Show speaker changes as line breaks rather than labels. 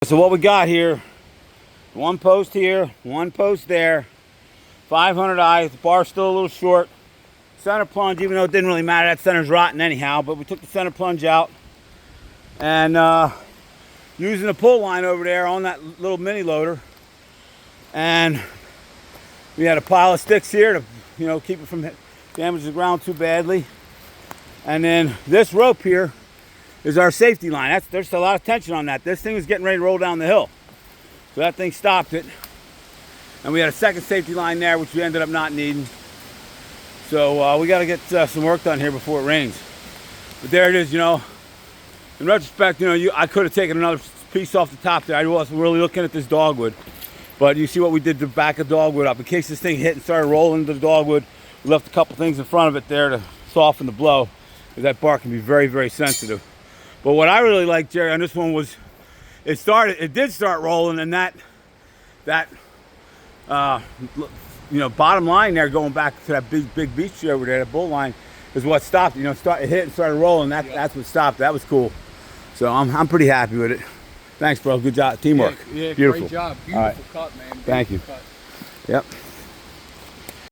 So what we got here, one post here, one post there, 500 eyes. The bar's still a little short. Center plunge, even though it didn't really matter, that center's rotten anyhow, but we took the center plunge out and using the pull line over there on that little mini loader, and we had a pile of sticks here to keep it from damaging the ground too badly. And then this rope here is our safety line. There's a lot of tension on that. This thing was getting ready to roll down the hill, so that thing stopped it. And we had a second safety line there, which we ended up not needing. So we got to get some work done here before it rains. But there it is. In retrospect, I could have taken another piece off the top there. I wasn't really looking at this dogwood, but you see what we did to back a dogwood up in case this thing hit and started rolling into the dogwood. We left a couple things in front of it there to soften the blow, because that bark can be very, very sensitive. But what I really liked, Jerry, on this one was it did start rolling, and that bottom line there, going back to that big beech tree over there, that bull line, is what stopped it. It hit and started rolling. That's what stopped. That was cool. So I'm pretty happy with it. Thanks, bro. Good job. Teamwork.
Yeah,
beautiful.
Great job. Beautiful cut, man. Beautiful
Thank you.
Cut.
Yep.